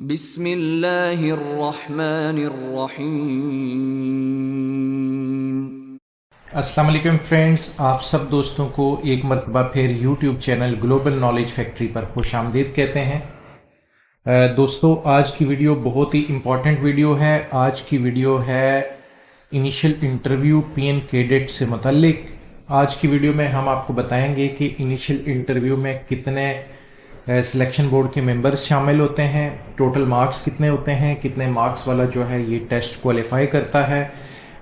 बिस्मिल्लाहिर्रहमानिर्रहीम। अस्सलाम वालेकुम फ्रेंड्स, आप सब दोस्तों को एक मरतबा फिर YouTube channel global knowledge factory पर खुश आमदीद कहते हैं। दोस्तों, आज की वीडियो बहुत ही इम्पॉर्टेंट वीडियो है। आज की वीडियो है इनिशियल इंटरव्यू पीएन कैडेट से मुतल्लिक। आज की वीडियो में हम आपको बताएंगे कि इनिशियल इंटरव्यू में कितने सिलेक्शन बोर्ड के मेंबर्स शामिल होते हैं, टोटल मार्क्स कितने होते हैं, कितने मार्क्स वाला जो है ये टेस्ट क्वालिफाई करता है,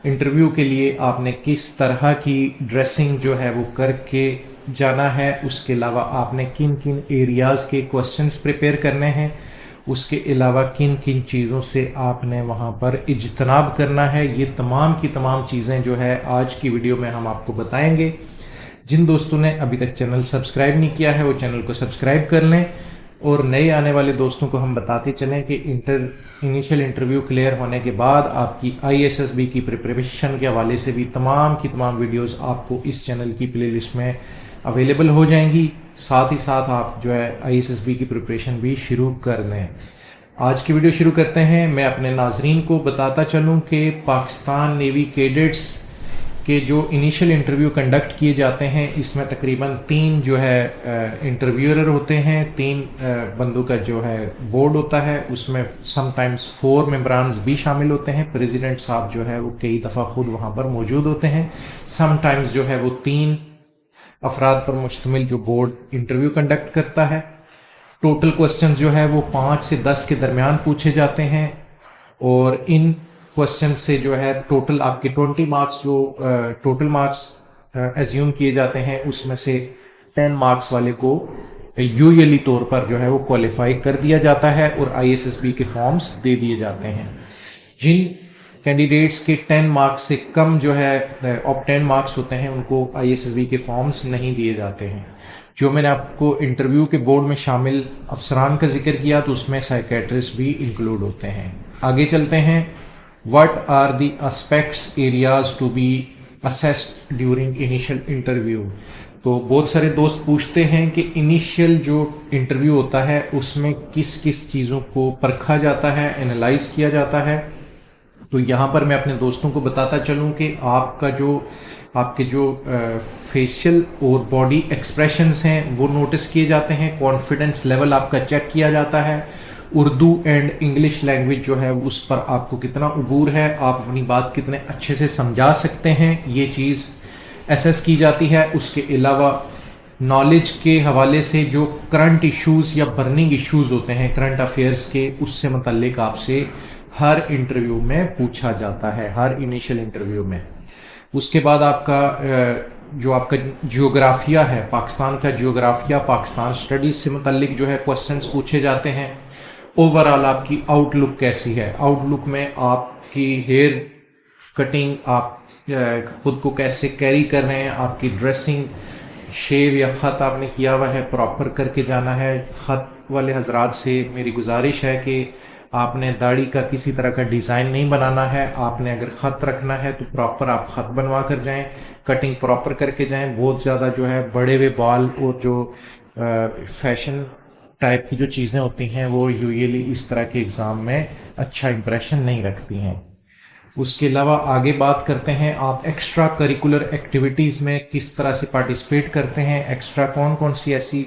इंटरव्यू के लिए आपने किस तरह की ड्रेसिंग जो है वो करके जाना है, उसके अलावा आपने किन किन एरियाज़ के क्वेश्चंस प्रिपेयर करने हैं, उसके अलावा किन किन चीज़ों से आपने वहाँ पर इज्तनाब करना है। ये तमाम की तमाम चीज़ें जो है आज की वीडियो में हम आपको बताएंगे। जिन दोस्तों ने अभी तक चैनल सब्सक्राइब नहीं किया है वो चैनल को सब्सक्राइब कर लें, और नए आने वाले दोस्तों को हम बताते चलें कि इनिशियल इंटरव्यू क्लियर होने के बाद आपकी ISSB की प्रिपरेशन के हवाले से भी तमाम की तमाम वीडियोस आपको इस चैनल की प्लेलिस्ट में अवेलेबल हो जाएंगी। साथ ही साथ आप जो है ISSB की प्रिपरेशन भी शुरू कर दें। आज की वीडियो शुरू करते हैं। मैं अपने नाजरीन को बताता चलूं कि पाकिस्तान नेवी कैडेट्स के जो इनिशियल इंटरव्यू कंडक्ट किए जाते हैं इसमें तकरीबन 3 जो है इंटरव्यूअर होते हैं, 3 बंदों का जो है बोर्ड होता है। उसमें समटाइम्स 4 मेंबरान्स भी शामिल होते हैं। प्रेसिडेंट साहब जो है वो कई दफ़ा खुद वहाँ पर मौजूद होते हैं। समटाइम्स जो है वो 3 अफराद पर मुश्तमिल जो बोर्ड इंटरव्यू कंडक्ट करता है। टोटल क्वेश्चन जो है वो 5 से 10 के दरमियान पूछे जाते हैं, और इन क्वेश्चन से जो है टोटल आपके 20 मार्क्स जो टोटल मार्क्स एज्यूम किए जाते हैं उसमें से 10 मार्क्स वाले को यूजुअली तौर पर जो है वो क्वालिफाई कर दिया जाता है और ISSB के फॉर्म्स दे दिए जाते हैं। जिन कैंडिडेट्स के 10 मार्क्स से कम जो है ऑफ 10 मार्क्स होते हैं उनको ISSB के फॉर्म्स नहीं दिए जाते हैं। जो मैंने आपको इंटरव्यू के बोर्ड में शामिल अफसरान का जिक्र किया तो उसमें साइकेट्रिस्ट भी इंक्लूड होते हैं। आगे चलते हैं। What are the aspects areas to be assessed during initial interview? तो बहुत सारे दोस्त पूछते हैं कि इनिशियल जो इंटरव्यू होता है उसमें किस किस चीज़ों को परखा जाता है, एनालाइज किया जाता है। तो यहाँ पर मैं अपने दोस्तों को बताता चलूँ कि आपके जो फेशियल और बॉडी एक्सप्रेशंस हैं वो नोटिस किए जाते हैं। कॉन्फिडेंस लेवल आपका चेक किया जाता है। उर्दू एंड इंग्लिश लैंग्वेज जो है उस पर आपको कितना उबूर है, आप अपनी बात कितने अच्छे से समझा सकते हैं, ये चीज़ एसेस की जाती है। उसके अलावा नॉलेज के हवाले से जो करंट इश्यूज़ या बर्निंग इश्यूज़ होते हैं करंट अफेयर्स के, उससे मुतल्लिक आपसे हर इंटरव्यू में पूछा जाता है, हर इनिशियल इंटरव्यू में। उसके बाद आपका जियोग्राफिया है, पाकिस्तान का जियोग्राफिया, पाकिस्तान स्टडीज़ से मुतल्लिक जो है क्वेश्चंस पूछे जाते हैं। ओवरऑल आपकी आउटलुक कैसी है, आउटलुक में आपकी हेयर कटिंग, आप खुद को कैसे कैरी कर रहे हैं, आपकी ड्रेसिंग, शेव या ख़त आपने किया हुआ है, प्रॉपर करके जाना है। ख़त वाले हजरात से मेरी गुजारिश है कि आपने दाढ़ी का किसी तरह का डिज़ाइन नहीं बनाना है। आपने अगर ख़त रखना है तो प्रॉपर आप ख़त बनवा कर जाएं, कटिंग प्रॉपर करके जाएं। बहुत ज़्यादा जो है बड़े हुए बाल और जो फैशन टाइप की जो चीज़ें होती हैं वो यूजुअली इस तरह के एग्ज़ाम में अच्छा इंप्रेशन नहीं रखती हैं। उसके अलावा आगे बात करते हैं, आप एक्स्ट्रा करिकुलर एक्टिविटीज़ में किस तरह से पार्टिसिपेट करते हैं। एक्स्ट्रा कौन कौन सी ऐसी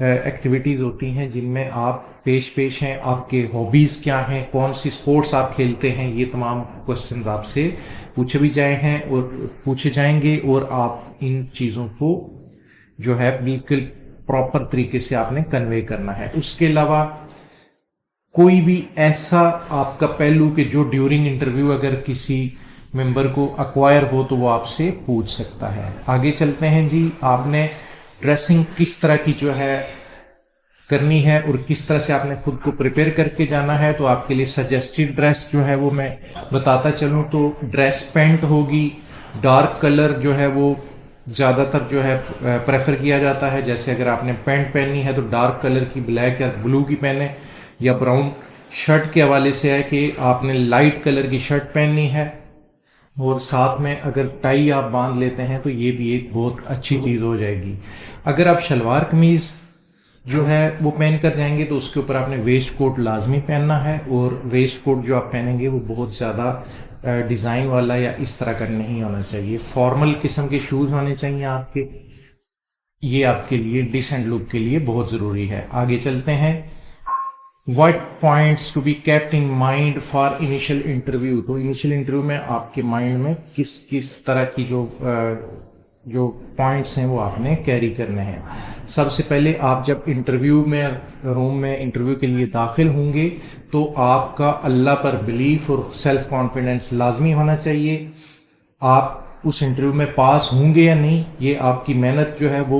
एक्टिविटीज़ होती हैं जिनमें आप पेश हैं, आपके हॉबीज़ क्या हैं, कौन सी स्पोर्ट्स आप खेलते हैं, ये तमाम क्वेश्चंस आपसे पूछे भी पूछे जाएंगे और आप इन चीज़ों को जो है बिल्कुल प्रॉपर तरीके से आपने कन्वे करना है। उसके अलावा कोई भी ऐसा आपका पहलू कि जो ड्यूरिंग इंटरव्यू अगर किसी मेंबर को अक्वायर हो तो वो आपसे पूछ सकता है। आगे चलते हैं जी। आपने ड्रेसिंग किस तरह की जो है करनी है और किस तरह से आपने खुद को प्रिपेयर करके जाना है, तो आपके लिए सजेस्टेड ड्रेस जो है वो मैं बताता चलूँ तो ड्रेस पैंट होगी। डार्क कलर जो है वो ज़्यादातर जो है प्रेफर किया जाता है। जैसे अगर आपने पैंट पहननी है तो डार्क कलर की, ब्लैक या ब्लू की पहने, या ब्राउन। शर्ट के हवाले से है कि आपने लाइट कलर की शर्ट पहननी है, और साथ में अगर टाई आप बांध लेते हैं तो ये भी एक बहुत अच्छी चीज़ हो जाएगी। अगर आप शलवार कमीज़ जो है वो पहन कर जाएंगे तो उसके ऊपर आपने वेस्ट कोट लाजमी पहनना है, और वेस्ट कोट जो आप पहनेंगे वो बहुत ज़्यादा डिज़ाइन वाला या इस तरह का नहीं होना चाहिए। फॉर्मल किस्म के शूज़ होने चाहिए आपके, ये आपके लिए डिसेंट लुक के लिए बहुत ज़रूरी है। आगे चलते हैं। What points to be kept in mind for initial interview. तो इनिशियल इंटरव्यू में आपके माइंड में किस किस तरह की जो पॉइंट्स हैं वो आपने कैरी करने हैं। सबसे पहले आप जब इंटरव्यू में रूम में इंटरव्यू के लिए दाखिल होंगे तो आपका अल्लाह पर बिलीफ और सेल्फ कॉन्फिडेंस लाजमी होना चाहिए। आप उस इंटरव्यू में पास होंगे या नहीं ये आपकी मेहनत जो है वो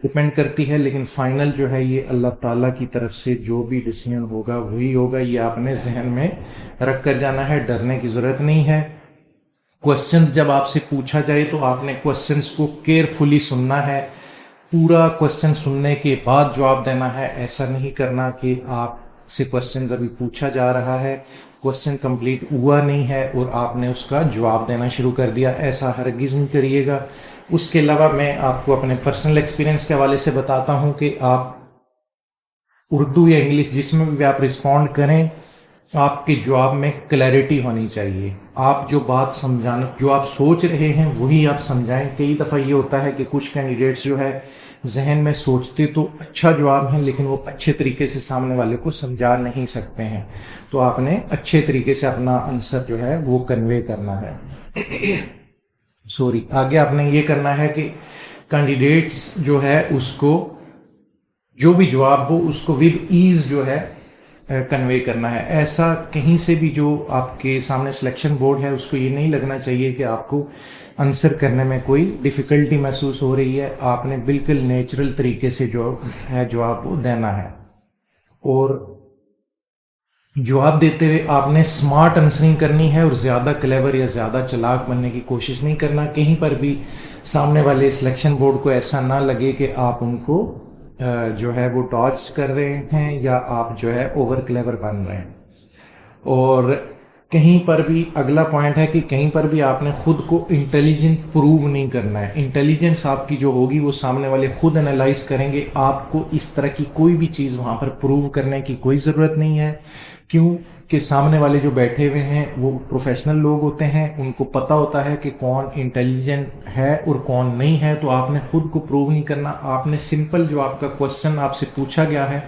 डिपेंड करती है, लेकिन फाइनल जो है ये अल्लाह ताला की तरफ से जो भी डिसीजन होगा वही होगा। ये आपने जहन में रख कर जाना है, डरने की ज़रूरत नहीं है। क्वेश्चन जब आपसे पूछा जाए तो आपने क्वेश्चंस को केयरफुली सुनना है, पूरा क्वेश्चन सुनने के बाद जवाब देना है। ऐसा नहीं करना कि आपसे क्वेश्चन अभी पूछा जा रहा है, क्वेश्चन कंप्लीट हुआ नहीं है और आपने उसका जवाब देना शुरू कर दिया, ऐसा हरगिज़ नहीं करिएगा। उसके अलावा मैं आपको अपने पर्सनल एक्सपीरियंस के हवाले से बताता हूँ कि आप उर्दू या इंग्लिश जिसमें भी आप रिस्पॉन्ड करें, आपके जवाब में क्लैरिटी होनी चाहिए। आप जो बात समझाना, जो आप सोच रहे हैं वही आप समझाएं। कई दफ़ा ये होता है कि कुछ कैंडिडेट्स जो है जहन में सोचते तो अच्छा जवाब है, लेकिन वो अच्छे तरीके से सामने वाले को समझा नहीं सकते हैं। तो आपने अच्छे तरीके से अपना आंसर जो है वो कन्वे करना है। सॉरी, आगे आपने ये करना है कि कैंडिडेट्स जो है उसको जो भी जवाब हो उसको विद ईज जो है कन्वे करना है। ऐसा कहीं से भी जो आपके सामने सिलेक्शन बोर्ड है उसको ये नहीं लगना चाहिए कि आपको आंसर करने में कोई डिफ़िकल्टी महसूस हो रही है। आपने बिल्कुल नेचुरल तरीके से जो है जवाब वो देना है, और जवाब देते हुए आपने स्मार्ट आंसरिंग करनी है और ज़्यादा क्लेवर या ज़्यादा चालाक बनने की कोशिश नहीं करना। कहीं पर भी सामने वाले सिलेक्शन बोर्ड को ऐसा ना लगे कि आप उनको जो है वो डॉज कर रहे हैं या आप जो है ओवर क्लेवर बन रहे हैं। और कहीं पर भी अगला पॉइंट है कि कहीं पर भी आपने खुद को इंटेलिजेंट प्रूव नहीं करना है। इंटेलिजेंस आपकी जो होगी वो सामने वाले खुद एनालाइज करेंगे। आपको इस तरह की कोई भी चीज़ वहाँ पर प्रूव करने की कोई ज़रूरत नहीं है, क्यों कि सामने वाले जो बैठे हुए हैं वो प्रोफेशनल लोग होते हैं, उनको पता होता है कि कौन इंटेलिजेंट है और कौन नहीं है। तो आपने खुद को प्रूव नहीं करना, आपने सिंपल जो आपका क्वेश्चन आपसे पूछा गया है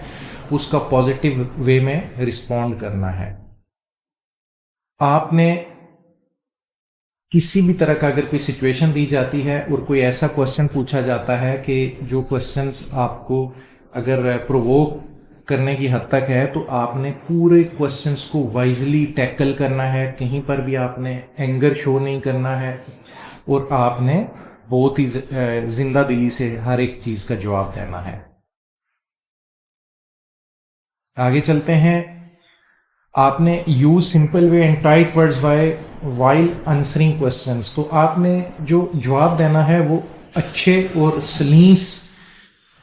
उसका पॉजिटिव वे में रिस्पॉन्ड करना है। आपने किसी भी तरह का अगर कोई सिचुएशन दी जाती है और कोई ऐसा क्वेश्चन पूछा जाता है कि जो क्वेश्चंस आपको अगर प्रोवोक करने की हद तक है, तो आपने पूरे क्वेश्चंस को वाइजली टैकल करना है। कहीं पर भी आपने एंगर शो नहीं करना है और आपने बहुत ही जिंदा दिली से हर एक चीज़ का जवाब देना है। आगे चलते हैं। आपने use simple way and tight words while answering questions. तो आपने जो जवाब देना है वो अच्छे और सलीस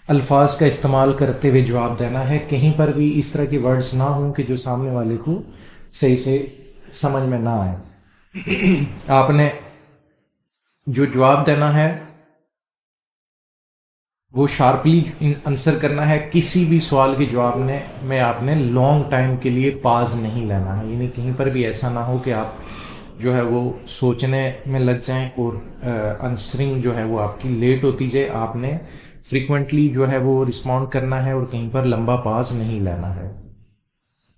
अल्फाज का इस्तेमाल करते हुए जवाब देना है। कहीं पर भी इस तरह के वर्ड्स ना हों कि जो सामने वाले को सही से समझ में ना आए। आपने जो जवाब देना है वो शार्पली आंसर करना है। किसी भी सवाल के जवाब में आपने लॉन्ग टाइम के लिए पाज नहीं लेना है, यानी कहीं पर भी ऐसा ना हो कि आप जो है वो सोचने में लग जाएं और आंसरिंग जो है वो आपकी लेट होती जाए। आपने फ्रीक्वेंटली जो है वो रिस्पॉन्ड करना है और कहीं पर लंबा पाज नहीं लेना है।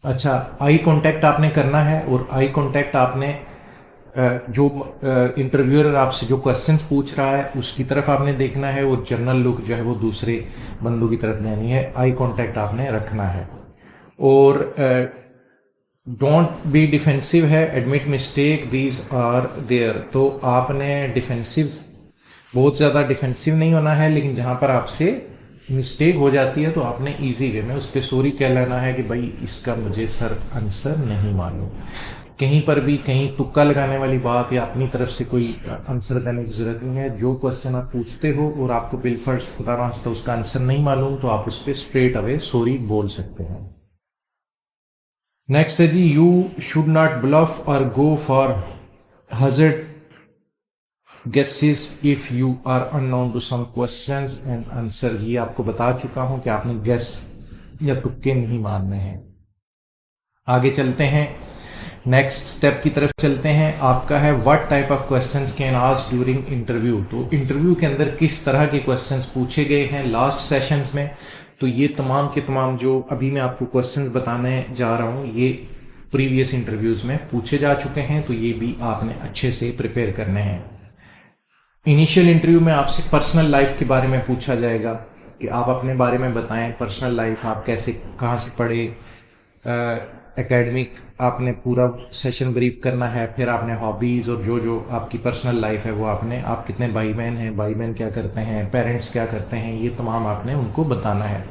अच्छा, आई कांटेक्ट आपने करना है और आई कांटेक्ट आपने जो इंटरव्यूअर आपसे जो क्वेश्चंस पूछ रहा है उसकी तरफ आपने देखना है और जनरल लुक जो है वो दूसरे बंदों की तरफ लेनी है। आई कांटेक्ट आपने रखना है। और डोंट बी डिफेंसिव है, admit mistake these are there. तो आपने डिफेंसिव, बहुत ज़्यादा डिफेंसिव नहीं होना है, लेकिन जहाँ पर आपसे मिस्टेक हो जाती है तो आपने इजी वे में उस पर सॉरी कह लेना है कि भाई इसका मुझे सर आंसर नहीं मालूम। कहीं पर भी कहीं तुक्का लगाने वाली बात या अपनी तरफ से कोई आंसर देने की ज़रूरत नहीं है। जो क्वेश्चन आप पूछते हो और आपको बिलफर्ज खुदा रास्ता उसका आंसर नहीं मालूम तो आप उस पर स्ट्रेट अवे सॉरी बोल सकते हैं। नेक्स्ट है जी, यू शुड नॉट ब्लफ और go for hazard guesses if you are unknown to some questions and answer. ये आपको बता चुका हूं कि आपने गेस या तुक्के नहीं मारने हैं। आगे चलते हैं, नेक्स्ट स्टेप की तरफ चलते हैं। आपका है what type of questions can asked during interview. तो इंटरव्यू के अंदर किस तरह के क्वेश्चंस पूछे गए हैं लास्ट सेशंस में। तो ये तमाम के तमाम जो अभी मैं आपको क्वेश्चंस बताने जा रहा हूँ ये प्रीवियस इंटरव्यूज में पूछे जा चुके हैं, तो ये भी आपने अच्छे से प्रिपेयर करने हैं। इनिशियल इंटरव्यू में आपसे पर्सनल लाइफ के बारे में पूछा जाएगा कि आप अपने बारे में बताएं, पर्सनल लाइफ आप कैसे कहाँ से पढ़े, एकेडमिक आपने पूरा सेशन ब्रीफ करना है। फिर आपने हॉबीज़ और जो जो आपकी पर्सनल लाइफ है वो आपने, आप कितने भाई बहन हैं, भाई बहन क्या करते हैं, पेरेंट्स क्या करते हैं, ये तमाम आपने उनको बताना है।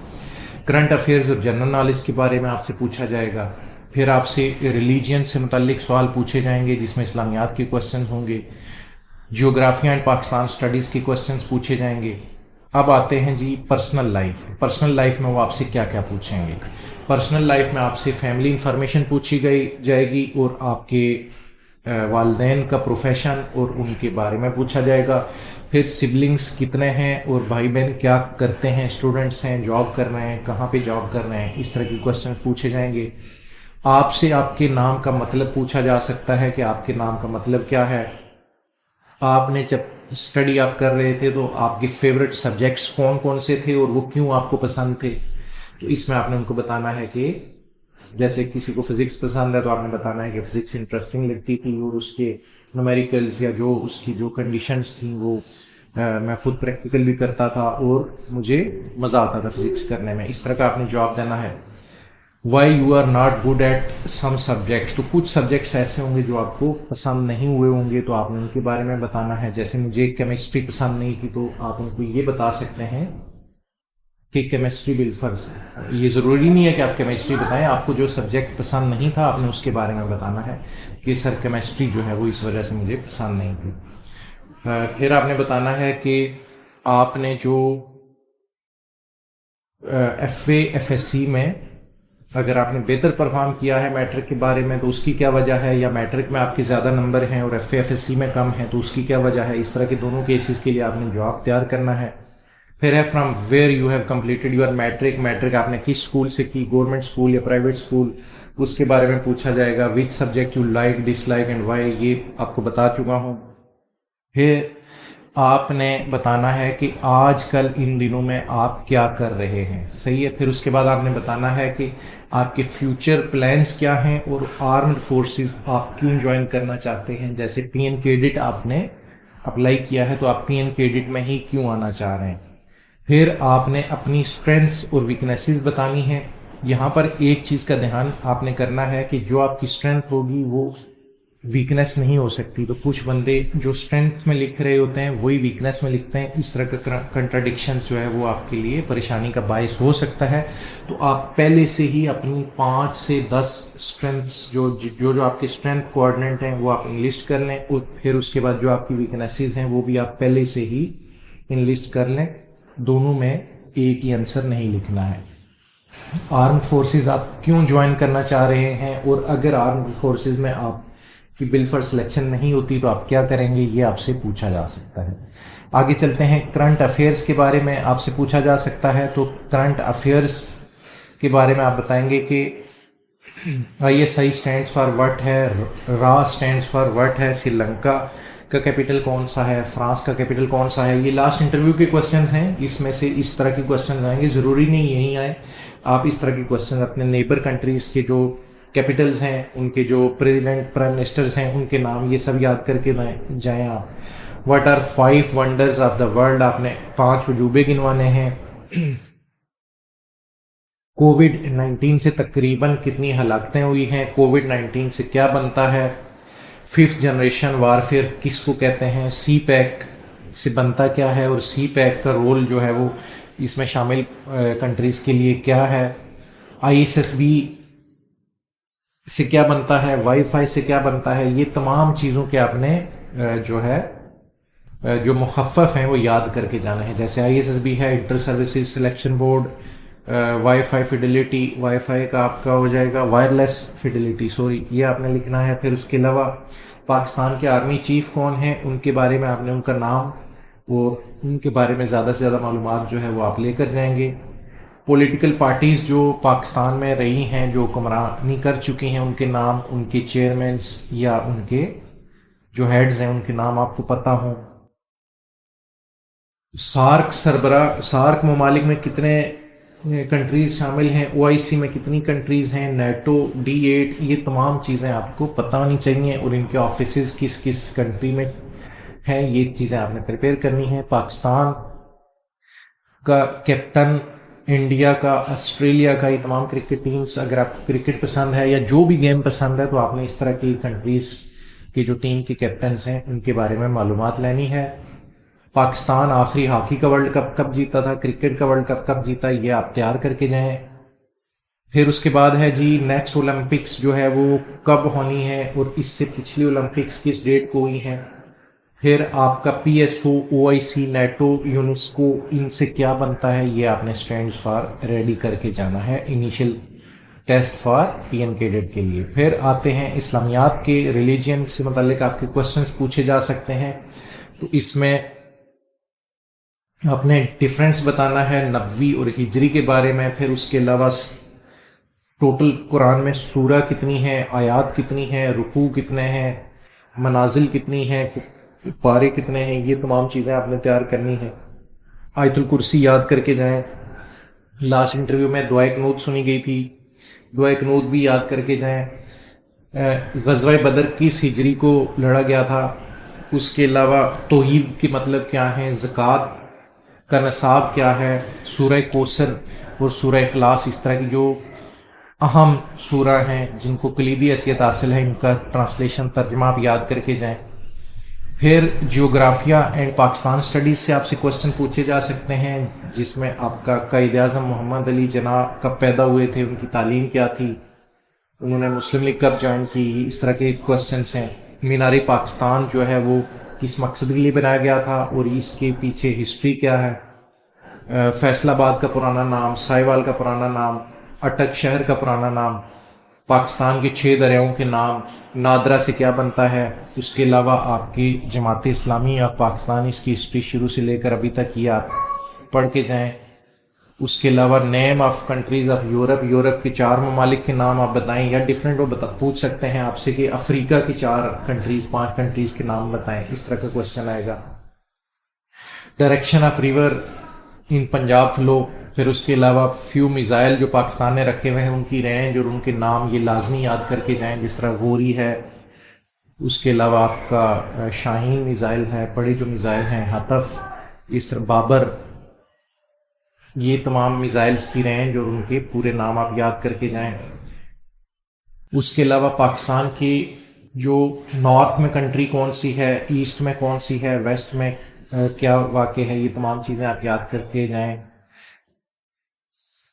करंट अफेयर्स और जनरल नॉलेज के बारे में आपसे पूछा जाएगा। फिर आपसे रिलीजियन से मुतालिक सवाल पूछे जाएंगे जिसमें इस्लामियात के क्वेश्चन होंगे। जियोग्राफी एंड पाकिस्तान स्टडीज़ के क्वेश्चंस पूछे जाएंगे। अब आते हैं जी पर्सनल लाइफ। पर्सनल लाइफ में वो आपसे क्या क्या पूछेंगे। पर्सनल लाइफ में आपसे फैमिली इंफॉर्मेशन पूछी गई जाएगी और आपके वालिदैन का प्रोफेशन और उनके बारे में पूछा जाएगा। फिर सिबलिंग्स कितने हैं और भाई बहन क्या करते हैं, स्टूडेंट्स हैं, जॉब कर रहे हैं, कहाँ पे जॉब कर रहे हैं, इस तरह के क्वेश्चंस पूछे जाएंगे। आपसे आपके नाम का मतलब पूछा जा सकता है कि आपके नाम का मतलब क्या है। आपने जब स्टडी आप कर रहे थे तो आपके फेवरेट सब्जेक्ट्स कौन कौन से थे और वो क्यों आपको पसंद थे। तो इसमें आपने उनको बताना है कि जैसे किसी को फिजिक्स पसंद है तो आपने बताना है कि फिजिक्स इंटरेस्टिंग लगती थी और उसके न्यूमेरिकल्स या जो उसकी जो कंडीशंस थी वो मैं खुद प्रैक्टिकल भी करता था और मुझे मज़ा आता था फिजिक्स करने में। इस तरह का आपने जवाब देना है। Why you are not good at some subjects. तो कुछ सब्जेक्ट्स ऐसे होंगे जो आपको पसंद नहीं हुए होंगे तो आपने उनके बारे में बताना है। जैसे मुझे केमिस्ट्री पसंद नहीं थी तो आप उनको ये बता सकते हैं कि केमिस्ट्री बिलफर्ज। ये ज़रूरी नहीं है कि आप केमिस्ट्री बताएं, आपको जो सब्जेक्ट पसंद नहीं था आपने उसके बारे में बताना है कि सर केमिस्ट्री जो है वो इस वजह से मुझे पसंद नहीं थी। फिर आपने बताना है कि आपने जो FA FSC में अगर आपने बेहतर परफॉर्म किया है मैट्रिक के बारे में तो उसकी क्या वजह है, या मैट्रिक में आपके ज़्यादा नंबर हैं और FA FSC में कम है तो उसकी क्या वजह है। इस तरह के दोनों केसेस के लिए आपने जवाब तैयार करना है। फिर है from where you have completed your matric. Matric आपने किस स्कूल से की, गवर्नमेंट स्कूल या प्राइवेट स्कूल, उसके बारे में पूछा जाएगा। Which subject you like, dislike and why, ये आपको बता चुका हूँ। फिर आपने बताना है कि आजकल इन दिनों में आप क्या कर रहे हैं, सही है। फिर उसके बाद आपने बताना है कि आपके फ्यूचर प्लान्स क्या हैं और आर्म्ड फोर्सेस आप क्यों ज्वाइन करना चाहते हैं। जैसे PN कैडेट आपने अप्लाई किया है तो आप PN कैडेट में ही क्यों आना चाह रहे हैं। फिर आपने अपनी स्ट्रेंथ्स और वीकनेसेस बतानी है। यहाँ पर एक चीज़ का ध्यान आपने करना है कि जो आपकी स्ट्रेंथ होगी वो वीकनेस नहीं हो सकती। तो कुछ बंदे जो स्ट्रेंथ में लिख रहे होते हैं वही वीकनेस में लिखते हैं। इस तरह का कंट्राडिक्शन जो है वो आपके लिए परेशानी का बायस हो सकता है। तो आप पहले से ही अपनी 5 से 10 स्ट्रेंथ्स जो आपके स्ट्रेंथ कोऑर्डिनेट हैं वो आप इनलिस्ट कर लें और फिर उसके बाद जो आपकी वीकनेसेस हैं वो भी आप पहले से ही इनलिस्ट कर लें। दोनों में एक ही आंसर नहीं लिखना है। आर्म फोर्सेस आप क्यों ज्वाइन करना चाह रहे हैं और अगर आर्म फोर्सेस में आप की बिल फॉर सिलेक्शन नहीं होती तो आप क्या करेंगे, ये आपसे पूछा जा सकता है। आगे चलते हैं, करंट अफेयर्स के बारे में आपसे पूछा जा सकता है। तो करंट अफेयर्स के बारे में आप बताएंगे कि ISI स्टैंड्स फॉर व्हाट है, RA स्टैंड्स फॉर व्हाट है, श्रीलंका का कैपिटल कौन सा है, फ्रांस का कैपिटल कौन सा है। ये लास्ट इंटरव्यू के क्वेश्चंस हैं, इसमें से इस तरह के क्वेश्चंस आएंगे, ज़रूरी नहीं यही आए। आप इस तरह के क्वेश्चन अपने नेबर कंट्रीज़ के जो कैपिटल्स हैं, उनके जो प्रेसिडेंट प्राइम मिनिस्टर्स हैं, उनके नाम ये सब याद करके जाएं आप। What are 5 wonders of the world, आपने 5 अजूबे गिनवाने हैं। कोविड-19 से तकरीबन कितनी हलाकतें हुई हैं, कोविड-19 से क्या बनता है, 5th जनरेशन वारफेयर किसको कहते हैं, CPEC से बनता क्या है और CPEC का रोल जो है वो इसमें शामिल कंट्रीज़ के लिए क्या है, ISSB से क्या बनता है, वाईफाई से क्या बनता है। ये तमाम चीज़ों के आपने जो है जो मुखफ़फ़ हैं वो याद करके जाना है। जैसे ISSB है inter services selection board, wifi fidelity, wifi का आपका हो जाएगा वायरलेस फिडिलिटी, सॉरी, ये आपने लिखना है। फिर उसके अलावा पाकिस्तान के आर्मी चीफ कौन है, उनके बारे में आपने उनका नाम और उनके बारे में ज़्यादा से ज़्यादा मालूमात जो है वो आप लेकर जाएंगे। पॉलिटिकल पार्टीज़ जो पाकिस्तान में रही हैं, जो हुक्मरानी कर चुकी हैं, उनके नाम, उनके चेयरमैन्स या उनके जो हेड्स हैं उनके नाम आपको पता हों। सार्क सरबरा, सार्क ममालिक में कितने कंट्रीज़ शामिल हैं, ओआईसी में कितनी कंट्रीज़ हैं, नेटो, D8, ये तमाम चीज़ें आपको पता होनी चाहिए और इनके ऑफिसेज किस किस कंट्री में हैं, ये चीज़ें आपने प्रिपेयर करनी है। पाकिस्तान का कैप्टन, इंडिया का, ऑस्ट्रेलिया का, ये तमाम क्रिकेट टीम्स, अगर आपको क्रिकेट पसंद है या जो भी गेम पसंद है तो आपने इस तरह की कंट्रीज़ की जो टीम के कैप्टन्स हैं उनके बारे में मालूमात लेनी है। पाकिस्तान आखिरी हॉकी का वर्ल्ड कप कब जीता था, क्रिकेट का वर्ल्ड कप कब जीता, ये आप तैयार करके जाएं। फिर उसके बाद है जी नेक्स्ट ओलंपिक्स जो है वो कब होनी है और इससे पिछली ओलंपिक्स किस डेट को हुई हैं। फिर आपका PSO, OIC, नेटो, यूनेस्को, इनसे क्या बनता है, ये आपने स्टैंड फॉर रेडी करके जाना है initial test for PN cadet के लिए। फिर आते हैं इस्लामियात के, रिलीजियन से मुतालिक आपके क्वेश्चंस पूछे जा सकते हैं, तो इसमें आपने डिफरेंस बताना है नबवी और हिजरी के बारे में। फिर उसके अलावा टोटल कुरान में सूरा कितनी है, आयात कितनी है, रुकू कितने हैं, मनाजिल कितनी है, पारे कितने हैं, ये तमाम चीज़ें आपने तैयार करनी है। आयतुल कुर्सी याद करके जाएं। लास्ट इंटरव्यू में दुआए कनूत सुनी गई थी, दुआए कनूत भी याद करके जाएं। ग़ज़वा बदर किस हिजरी को लड़ा गया था। उसके अलावा तौहीद के मतलब क्या है, ज़कात का नसाब क्या है, सूरह कौसर और सूरह इखलास, इस तरह की जो अहम सूरा हैं जिनको कलीदी हैसियत हासिल है, इनका ट्रांसलेशन, तर्जमा आप याद करके जाएं। फिर जियोग्राफिया एंड पाकिस्तान स्टडीज़ से आपसे क्वेश्चन पूछे जा सकते हैं, जिसमें आपका कायद आज़म मोहम्मद अली जिन्ना कब पैदा हुए थे, उनकी तालीम क्या थी, उन्होंने मुस्लिम लीग कब ज्वाइन की, इस तरह के क्वेश्चन हैं। मीनार पाकिस्तान जो है वो किस मकसद के लिए बनाया गया था और इसके पीछे हिस्ट्री क्या है। फैसलाबाद का पुराना नाम, साहिवाल का पुराना नाम, अटक शहर का पुराना नाम, पाकिस्तान के 6 दरियाओं के नाम, नादरा से क्या बनता है। उसके अलावा आपकी जमात इस्लामी या पाकिस्तान, इसकी हिस्ट्री शुरू से लेकर अभी तक ये आप पढ़ के जाएं। उसके अलावा name of countries of Europe, Europe के 4 ममालिक के नाम आप बताएं, या डिफरेंट वो पूछ सकते हैं आपसे कि अफ्रीका की 4 कंट्रीज़, 5 कंट्रीज़ के नाम बताएं, इस तरह का क्वेश्चन आएगा। Direction of river in Punjab flow. फिर उसके अलावा फ्यू मिज़ाइल जो पाकिस्तान ने रखे हुए हैं उनकी रेंज और उनके नाम, ये लाजमी याद करके जाएं, जिस तरह गोरी है। उसके अलावा आपका शाहीन मिज़ाइल है, बड़े जो मिज़ाइल हैं हतफ, इस तरह बाबर, ये तमाम मिज़ाइल्स की रेंज और उनके पूरे नाम आप याद करके जाएं। उसके अलावा पाकिस्तान की जो नॉर्थ में कंट्री कौन सी है, ईस्ट में कौन सी है, वेस्ट में क्या वाक़ है, ये तमाम चीज़ें आप याद करके जाएं।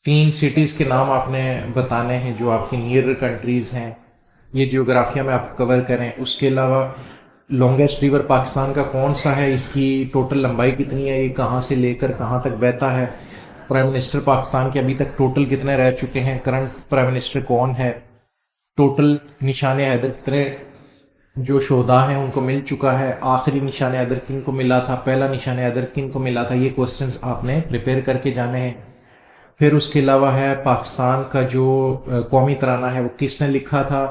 3 सिटीज़ के नाम आपने बताने हैं जो आपकी नियर कंट्रीज़ हैं, ये जियोग्राफिया में आप कवर करें। उसके अलावा लॉन्गेस्ट रिवर पाकिस्तान का कौन सा है, इसकी टोटल लंबाई कितनी है, ये कहाँ से लेकर कहाँ तक बहता है। प्राइम मिनिस्टर पाकिस्तान के अभी तक टोटल कितने रह चुके हैं, करंट प्राइम मिनिस्टर कौन है, टोटल निशान हैदर कितने जो शोधा हैं उनको मिल चुका है, आखिरी निशान हैदर किन को मिला था, पहला निशान हैदर किन को मिला था, ये क्वेश्चंस आपने प्रिपेयर करके जाने हैं। फिर उसके अलावा है पाकिस्तान का जो कौमी तराना है वो किसने लिखा था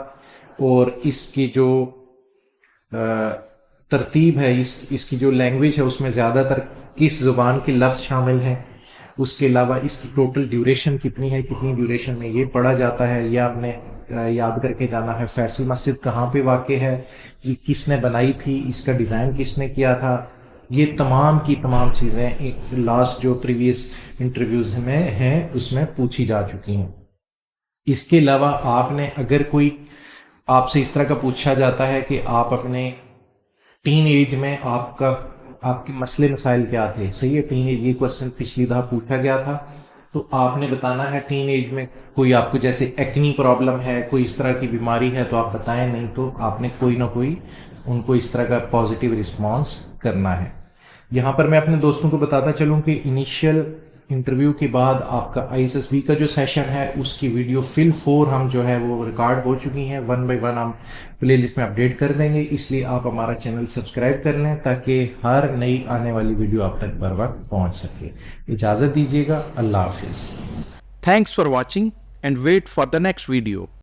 और इसकी जो तरतीब है, इसकी जो लैंग्वेज है उसमें ज़्यादातर किस ज़ुबान के लफ्ज़ शामिल हैं। उसके अलावा इसकी टोटल ड्यूरेशन कितनी है, कितनी ड्यूरेशन में ये पढ़ा जाता है, यह आपने याद करके जाना है। फैसल मस्जिद कहाँ पे वाक़ है, ये किसने बनाई थी, इसका डिज़ाइन किसने किया था, ये तमाम की तमाम चीज़ें लास्ट जो प्रीवियस इंटरव्यूज़ में हैं उसमें पूछी जा चुकी हैं। इसके अलावा आपने अगर कोई आपसे इस तरह का पूछा जाता है कि आप अपने टीन एज में आपके मसले मसाइल क्या थे, सही है, टीन एज, ये क्वेश्चन पिछली दफ़ा पूछा गया था, तो आपने बताना है टीन एज में कोई आपको जैसे एक्नी प्रॉब्लम है, कोई इस तरह की बीमारी है तो आप बताएं, नहीं तो आपने कोई ना कोई उनको इस तरह का पॉजिटिव रिस्पॉन्स करना है। यहाँ पर मैं अपने दोस्तों को बताता चलूँ कि इनिशियल इंटरव्यू के बाद आपका ISSB का जो सेशन है उसकी वीडियो फिल 4 हम जो है वो रिकॉर्ड हो चुकी हैं, 1 बाय 1 हम प्लेलिस्ट में अपडेट कर देंगे। इसलिए आप हमारा चैनल सब्सक्राइब कर लें ताकि हर नई आने वाली वीडियो आप तक बर वक्त पहुँच सके। इजाज़त दीजिएगा, अल्लाह हाफिज़। Thanks for watching and wait for the next video.